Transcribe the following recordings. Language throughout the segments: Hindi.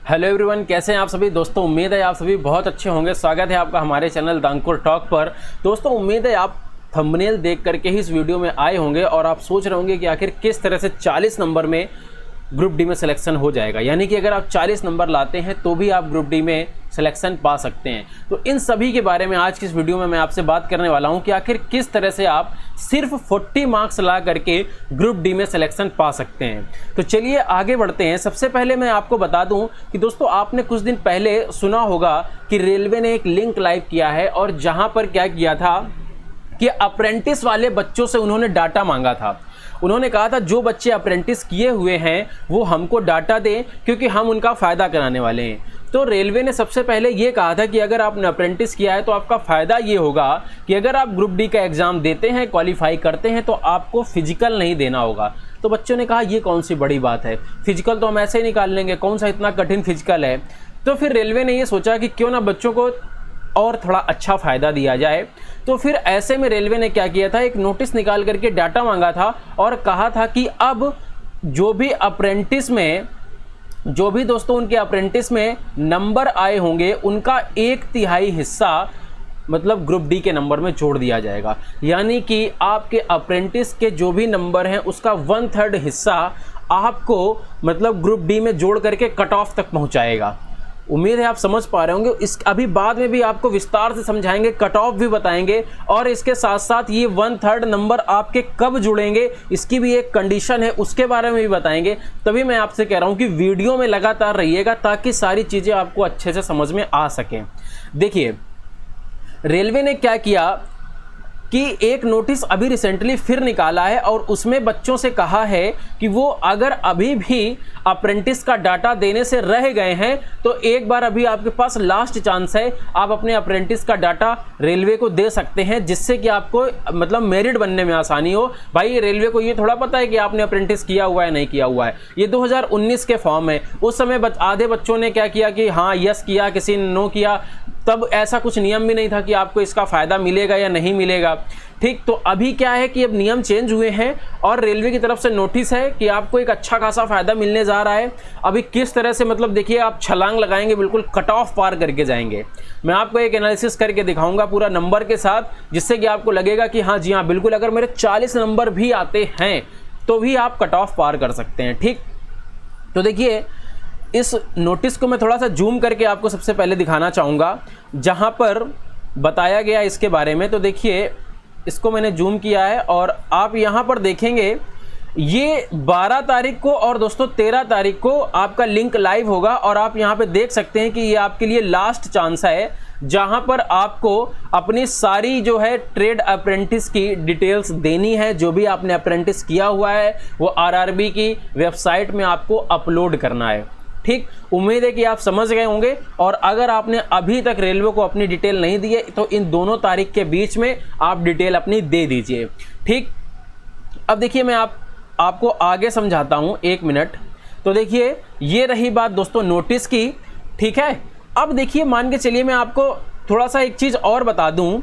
हेलो एवरीवन, कैसे हैं आप सभी दोस्तों। उम्मीद है आप सभी बहुत अच्छे होंगे। स्वागत है आपका हमारे चैनल द अंकुर टॉक पर। दोस्तों, उम्मीद है आप थंबनेल देख करके ही इस वीडियो में आए होंगे और आप सोच रहे होंगे कि आखिर किस तरह से 40 नंबर में ग्रुप डी में सिलेक्शन हो जाएगा। यानी कि अगर आप 40 नंबर लाते हैं तो भी आप ग्रुप डी में सिलेक्शन पा सकते हैं। तो इन सभी के बारे में आज की इस वीडियो में मैं आपसे बात करने वाला हूं कि आखिर किस तरह से आप सिर्फ 40 मार्क्स ला करके ग्रुप डी में सिलेक्शन पा सकते हैं। तो चलिए आगे बढ़ते हैं। सबसे पहले मैं आपको बता दूं कि दोस्तों, आपने कुछ दिन पहले सुना होगा कि रेलवे ने एक लिंक लाइव किया है और जहां पर क्या किया था कि अप्रेंटिस वाले बच्चों से उन्होंने डाटा मांगा था। उन्होंने कहा था जो बच्चे अप्रेंटिस किए हुए हैं वो हमको डाटा दें, क्योंकि हम उनका फ़ायदा कराने वाले हैं। तो रेलवे ने सबसे पहले ये कहा था कि अगर आपने अप्रेंटिस किया है तो आपका फ़ायदा ये होगा कि अगर आप ग्रुप डी का एग्ज़ाम देते हैं, क्वालिफाई करते हैं, तो आपको फिजिकल नहीं देना होगा। तो बच्चों ने कहा ये कौन सी बड़ी बात है, फिजिकल तो हम ऐसे ही निकाल लेंगे, कौन सा इतना कठिन फिजिकल है। तो फिर रेलवे ने ये सोचा कि क्यों ना बच्चों को और थोड़ा अच्छा फ़ायदा दिया जाए। तो फिर ऐसे में रेलवे ने क्या किया था, एक नोटिस निकाल करके डाटा मांगा था और कहा था कि अब जो भी दोस्तों उनके अप्रेंटिस में नंबर आए होंगे उनका 1/3 हिस्सा मतलब ग्रुप डी के नंबर में जोड़ दिया जाएगा। यानी कि आपके अप्रेंटिस के जो भी नंबर हैं उसका 1/3 हिस्सा आपको मतलब ग्रुप डी में जोड़ करके कट ऑफ तक पहुंचाएगा। उम्मीद है आप समझ पा रहे होंगे। इस अभी बाद में भी आपको विस्तार से समझाएंगे, कट ऑफ भी बताएंगे और इसके साथ साथ ये 1/3 नंबर आपके कब जुड़ेंगे इसकी भी एक कंडीशन है, उसके बारे में भी बताएंगे। तभी मैं आपसे कह रहा हूं कि वीडियो में लगातार रहिएगा ताकि सारी चीज़ें आपको अच्छे से समझ में आ सकें। देखिए, रेलवे ने क्या किया कि एक नोटिस अभी रिसेंटली फिर निकाला है और उसमें बच्चों से कहा है कि वो अगर अभी भी अप्रेंटिस का डाटा देने से रह गए हैं तो एक बार अभी आपके पास लास्ट चांस है, आप अपने अप्रेंटिस का डाटा रेलवे को दे सकते हैं, जिससे कि आपको मतलब मेरिट बनने में आसानी हो। भाई, रेलवे को ये थोड़ा पता है कि आपने अप्रेंटिस किया हुआ है नहीं किया हुआ है। ये 2019 के फॉर्म है। उस समय आधे बच्चों ने क्या किया कि हाँ यस किया, किसी ने नो किया। तब ऐसा कुछ नियम भी नहीं था कि आपको इसका फ़ायदा मिलेगा या नहीं मिलेगा। ठीक, तो अभी क्या है कि अब नियम चेंज हुए हैं और रेलवे की तरफ से नोटिस है कि आपको एक अच्छा खासा फ़ायदा मिलने जा रहा है। अभी किस तरह से मतलब देखिए, आप छलांग लगाएंगे, बिल्कुल कट ऑफ पार करके जाएंगे। मैं आपको एक एनालिसिस करके दिखाऊंगा पूरा नंबर के साथ, जिससे कि आपको लगेगा कि हाँ जी हाँ बिल्कुल, अगर मेरे 40 नंबर भी आते हैं तो भी आप कट ऑफ पार कर सकते हैं। ठीक, तो देखिए इस नोटिस को मैं थोड़ा सा जूम करके आपको सबसे पहले दिखाना चाहूँगा, जहाँ पर बताया गया इसके बारे में। तो देखिए, इसको मैंने जूम किया है और आप यहाँ पर देखेंगे ये 12 तारीख को और दोस्तों 13 तारीख को आपका लिंक लाइव होगा और आप यहाँ पे देख सकते हैं कि ये आपके लिए लास्ट चांस है, जहाँ पर आपको अपनी सारी जो है ट्रेड अप्रेंटिस की डिटेल्स देनी है। जो भी आपने अप्रेंटिस किया हुआ है वो आरआरबी की वेबसाइट में आपको अपलोड करना है। ठीक, उम्मीद है कि आप समझ गए होंगे। और अगर आपने अभी तक रेलवे को अपनी डिटेल नहीं दी है तो इन दोनों तारीख के बीच में आप डिटेल अपनी दे दीजिए। ठीक, अब देखिए मैं आपको आगे समझाता हूं, 1 मिनट। तो देखिए, ये रही बात दोस्तों नोटिस की। ठीक है, अब देखिए मान के चलिए मैं आपको थोड़ा सा एक चीज़ और बता दूं।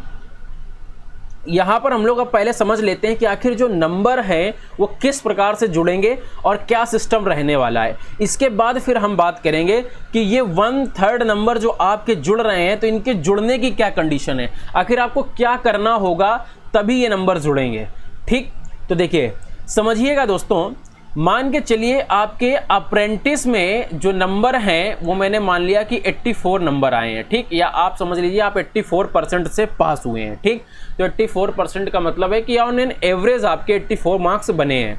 यहाँ पर हम लोग अब पहले समझ लेते हैं कि आखिर जो नंबर हैं वो किस प्रकार से जुड़ेंगे और क्या सिस्टम रहने वाला है। इसके बाद फिर हम बात करेंगे कि ये 1/3 नंबर जो आपके जुड़ रहे हैं तो इनके जुड़ने की क्या कंडीशन है, आखिर आपको क्या करना होगा तभी ये नंबर जुड़ेंगे। ठीक, तो देखिए समझिएगा दोस्तों, मान के चलिए आपके अप्रेंटिस में जो नंबर हैं वो मैंने मान लिया कि 84 नंबर आए हैं। ठीक, या आप समझ लीजिए आप 84% से पास हुए हैं। ठीक, तो 84% का मतलब है कि ऑन एन एवरेज आपके 84 मार्क्स बने हैं।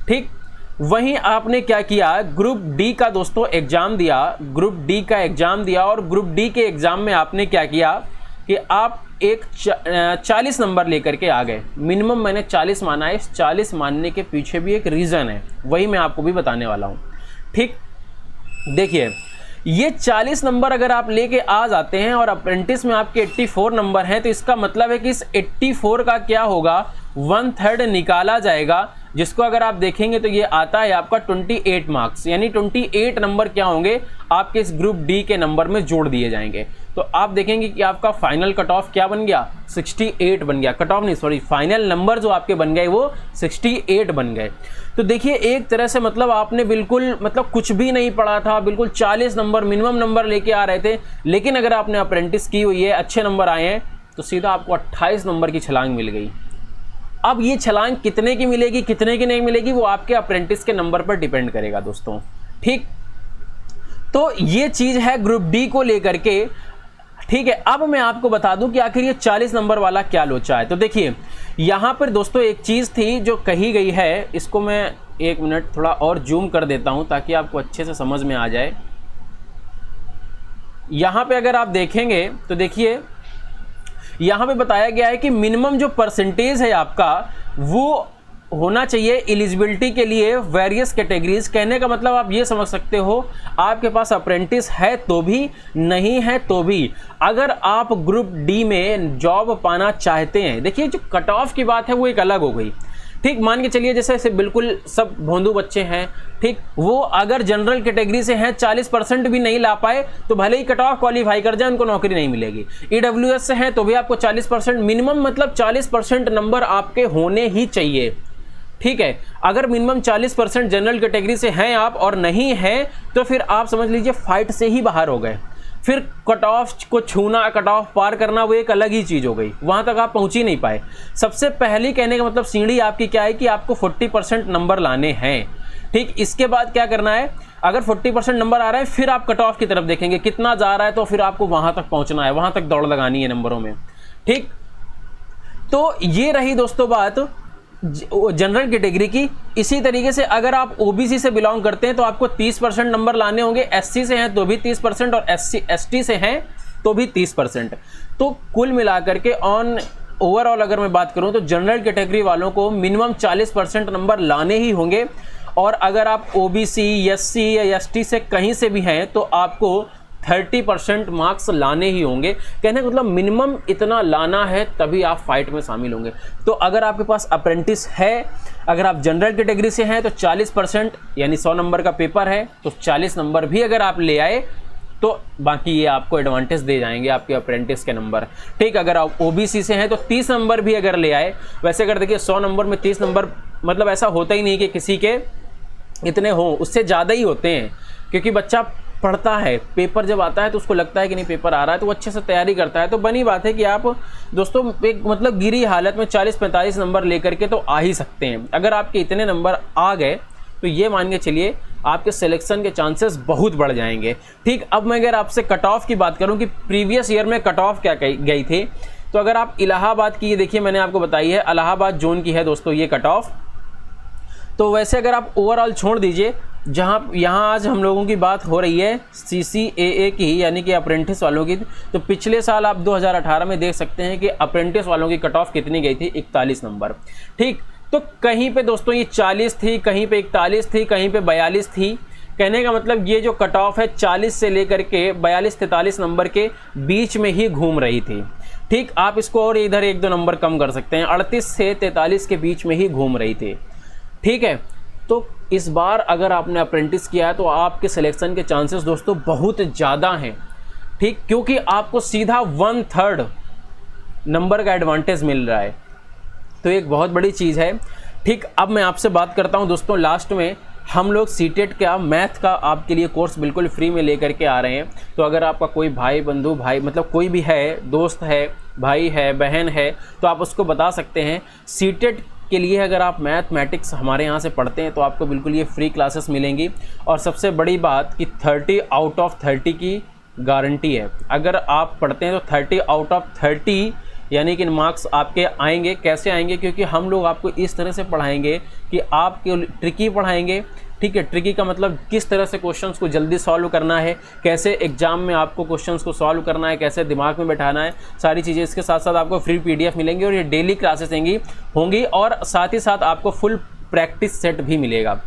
ठीक, वहीं आपने क्या किया, ग्रुप डी का दोस्तों एग्जाम दिया, ग्रुप डी का एग्जाम दिया और ग्रुप डी के एग्जाम में आपने क्या किया कि आप एक 40 नंबर लेकर के आ गए। मिनिमम मैंने 40 माना है। इस 40 मानने के पीछे भी एक रीज़न है, वही मैं आपको भी बताने वाला हूँ। ठीक, देखिए ये 40 नंबर अगर आप लेके आ जाते हैं और अप्रेंटिस में आपके 84 नंबर हैं तो इसका मतलब है कि इस 84 का क्या होगा, 1/3 निकाला जाएगा जिसको अगर आप देखेंगे तो ये आता है आपका 28 मार्क्स, यानी 28 नंबर क्या होंगे आपके इस ग्रुप डी के नंबर में जोड़ दिए जाएंगे। तो आप देखेंगे कि आपका फाइनल कट ऑफ क्या बन गया, 68 बन गया। कट ऑफ नहीं, सॉरी, फाइनल नंबर जो आपके बन गए वो 68 बन गए। तो देखिए एक तरह से मतलब आपने बिल्कुल मतलब कुछ भी नहीं पढ़ा था, बिल्कुल 40 नंबर मिनिमम नंबर लेके आ रहे थे, लेकिन अगर आपने अप्रेंटिस की हुई है, अच्छे नंबर आए हैं, तो सीधा आपको 28 नंबर की छलांग मिल गई। अब ये छलांग कितने की मिलेगी, कितने की नहीं मिलेगी, वो आपके अप्रेंटिस के नंबर पर डिपेंड करेगा दोस्तों। ठीक, तो ये चीज है ग्रुप डी को लेकर के। ठीक है, अब मैं आपको बता दूं कि आखिर ये 40 नंबर वाला क्या लोचा है। तो देखिए यहां पर दोस्तों एक चीज थी जो कही गई है, इसको मैं 1 मिनट थोड़ा और जूम कर देता हूं ताकि आपको अच्छे से समझ में आ जाए। यहां पे अगर आप देखेंगे तो देखिए यहां पे बताया गया है कि मिनिमम जो परसेंटेज है आपका वो होना चाहिए एलिजिबिलिटी के लिए वेरियस कैटेगरीज। कहने का मतलब आप ये समझ सकते हो, आपके पास अप्रेंटिस है तो भी, नहीं है तो भी, अगर आप ग्रुप डी में जॉब पाना चाहते हैं, देखिए जो कट ऑफ की बात है वो एक अलग हो गई। ठीक, मान के चलिए जैसे बिल्कुल सब भोंदू बच्चे हैं, ठीक, वो अगर जनरल कैटेगरी से हैं 40% भी नहीं ला पाए तो भले ही कट ऑफ क्वालिफाई कर जाए उनको नौकरी नहीं मिलेगी। ईडब्ल्यूएस से हैं तो भी आपको 40% मिनिमम, मतलब 40% नंबर आपके होने ही चाहिए। ठीक है, अगर मिनिमम 40% जनरल कैटेगरी से हैं आप और नहीं हैं तो फिर आप समझ लीजिए फाइट से ही बाहर हो गए। फिर कट ऑफ को छूना, कट ऑफ पार करना वो एक अलग ही चीज़ हो गई, वहाँ तक आप पहुँच ही नहीं पाए। सबसे पहले कहने का मतलब सीढ़ी आपकी क्या है कि आपको 40% नंबर लाने हैं। ठीक, इसके बाद क्या करना है, अगर 40% नंबर आ रहा है फिर आप कट ऑफ की तरफ देखेंगे कितना जा रहा है, तो फिर आपको वहाँ तक पहुँचना है, वहाँ तक दौड़ लगानी है नंबरों में। ठीक, तो ये रही दोस्तों बात जनरल कैटेगरी की। इसी तरीके से अगर आप ओबीसी से बिलोंग करते हैं तो आपको 30% नंबर लाने होंगे, एससी से हैं तो भी 30% और एसटी से हैं तो भी 30%। तो कुल मिलाकर के ऑन ओवरऑल अगर मैं बात करूं तो जनरल कैटेगरी वालों को मिनिमम 40% नंबर लाने ही होंगे, और अगर आप ओबीसी, एससी या एसटी से कहीं से भी हैं तो आपको 30% मार्क्स लाने ही होंगे। कहने का मतलब मिनिमम इतना लाना है तभी आप फाइट में शामिल होंगे। तो अगर आपके पास अप्रेंटिस है, अगर आप जनरल कैटेगरी से हैं तो 40% यानी 100 नंबर का पेपर है तो 40 नंबर भी अगर आप ले आए तो बाकी ये आपको एडवांटेज दे जाएंगे आपके अप्रेंटिस के नंबर। ठीक, अगर आप ओबीसी से हैं तो 30 नंबर भी अगर ले आए, वैसे अगर देखिए 100 नंबर में 30 नंबर मतलब ऐसा होता ही नहीं कि किसी के इतने हों, उससे ज़्यादा ही होते हैं, क्योंकि बच्चा पढ़ता है, पेपर जब आता है तो उसको लगता है कि नहीं पेपर आ रहा है तो वो अच्छे से तैयारी करता है। तो बनी बात है कि आप दोस्तों एक मतलब गिरी हालत में 40-45 नंबर लेकर के तो आ ही सकते हैं। अगर आपके इतने नंबर आ गए तो ये मान के चलिए आपके सिलेक्शन के चांसेस बहुत बढ़ जाएंगे। ठीक, अब मैं अगर आपसे कट ऑफ की बात करूं कि प्रीवियस ईयर में कट ऑफ क्या गई थी, तो अगर आप इलाहाबाद की, ये देखिए मैंने आपको बताई है इलाहाबाद जोन की है दोस्तों ये कट ऑफ। तो वैसे अगर आप ओवरऑल छोड़ दीजिए, यहाँ आज हम लोगों की बात हो रही है CCAA की, यानी कि अप्रेंटिस वालों की, तो पिछले साल आप 2018 में देख सकते हैं कि अप्रेंटिस वालों की कट ऑफ कितनी गई थी, 41 नंबर। ठीक, तो कहीं पे दोस्तों ये 40 थी, कहीं पे 41 थी, कहीं पे 42 थी। कहने का मतलब ये जो कट ऑफ है 40 से लेकर के 42-43 नंबर के बीच में ही घूम रही थी। ठीक, आप इसको और इधर 1-2 नंबर कम कर सकते हैं, 38 से 43 के बीच में ही घूम रही थी। ठीक है, तो इस बार अगर आपने अप्रेंटिस किया है तो आपके सिलेक्शन के चांसेस दोस्तों बहुत ज़्यादा हैं। ठीक, क्योंकि आपको सीधा 1/3 नंबर का एडवांटेज मिल रहा है, तो एक बहुत बड़ी चीज़ है। ठीक, अब मैं आपसे बात करता हूं दोस्तों, लास्ट में हम लोग सीटेट का मैथ का आपके लिए कोर्स बिल्कुल फ्री में लेकर के आ रहे हैं। तो अगर आपका कोई भाई बंधु, भाई मतलब कोई भी है, दोस्त है, भाई है, बहन है, तो आप उसको बता सकते हैं सीटेट के लिए अगर आप मैथमेटिक्स हमारे यहाँ से पढ़ते हैं तो आपको बिल्कुल ये फ्री क्लासेस मिलेंगी। और सबसे बड़ी बात कि 30 आउट ऑफ 30 की गारंटी है। अगर आप पढ़ते हैं तो 30 आउट ऑफ 30 यानी कि मार्क्स आपके आएंगे। कैसे आएंगे? क्योंकि हम लोग आपको इस तरह से पढ़ाएंगे कि आपके ट्रिकी पढ़ाएंगे। ठीक है, ट्रिकी का मतलब किस तरह से क्वेश्चंस को जल्दी सॉल्व करना है, कैसे एग्जाम में आपको क्वेश्चंस को सॉल्व करना है, कैसे दिमाग में बैठाना है, सारी चीज़ें। इसके साथ साथ आपको फ्री PDF मिलेंगी और ये डेली क्लासेस होंगी और साथ ही साथ आपको फुल प्रैक्टिस सेट भी मिलेगा।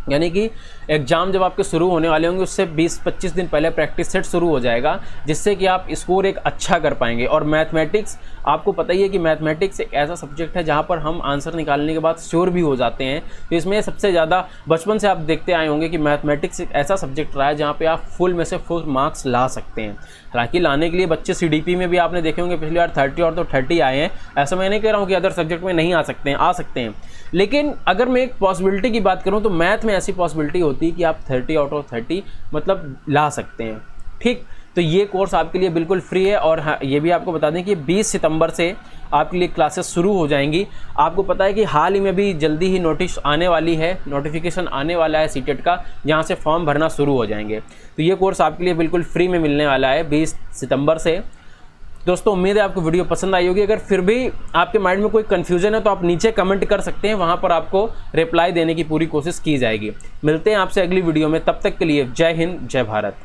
यानी कि एग्ज़ाम जब आपके शुरू होने वाले होंगे उससे 20-25 दिन पहले प्रैक्टिस सेट शुरू हो जाएगा, जिससे कि आप स्कोर एक अच्छा कर पाएंगे। और मैथमेटिक्स, आपको पता ही है कि मैथमेटिक्स एक ऐसा सब्जेक्ट है जहाँ पर हम आंसर निकालने के बाद श्योर भी हो जाते हैं। तो इसमें सबसे ज़्यादा बचपन से आप देखते आए होंगे कि मैथमेटिक्स एक ऐसा सब्जेक्ट रहा है जहाँ पे आप फुल में से फुल मार्क्स ला सकते हैं। हालांकि लाने के लिए बच्चे CDP में भी आपने देखे होंगे पिछली बार 30 और तो 30 आए हैं। ऐसा मैं नहीं कह रहा हूँ कि अदर सब्जेक्ट में नहीं आ सकते हैं, आ सकते हैं, लेकिन अगर मैं एक पॉसिबिलिटी की बात करूँ तो मैथ में ऐसी पॉसिबिलिटी होती है कि आप 30 आउट ऑफ 30 मतलब ला सकते हैं। ठीक, तो ये कोर्स आपके लिए बिल्कुल फ्री है। और हाँ, ये भी आपको बता दें कि 20 सितंबर से आपके लिए क्लासेस शुरू हो जाएंगी। आपको पता है कि हाल ही में भी जल्दी ही नोटिस आने वाली है, नोटिफिकेशन आने वाला है सीटेट का, जहाँ से फॉर्म भरना शुरू हो जाएंगे। तो ये कोर्स आपके लिए बिल्कुल फ्री में मिलने वाला है 20 सितंबर से। दोस्तों उम्मीद है आपको वीडियो पसंद आई होगी। अगर फिर भी आपके माइंड में कोई कन्फ्यूजन है तो आप नीचे कमेंट कर सकते हैं, वहाँ पर आपको रिप्लाई देने की पूरी कोशिश की जाएगी। मिलते हैं आपसे अगली वीडियो में, तब तक के लिए जय हिंद, जय भारत।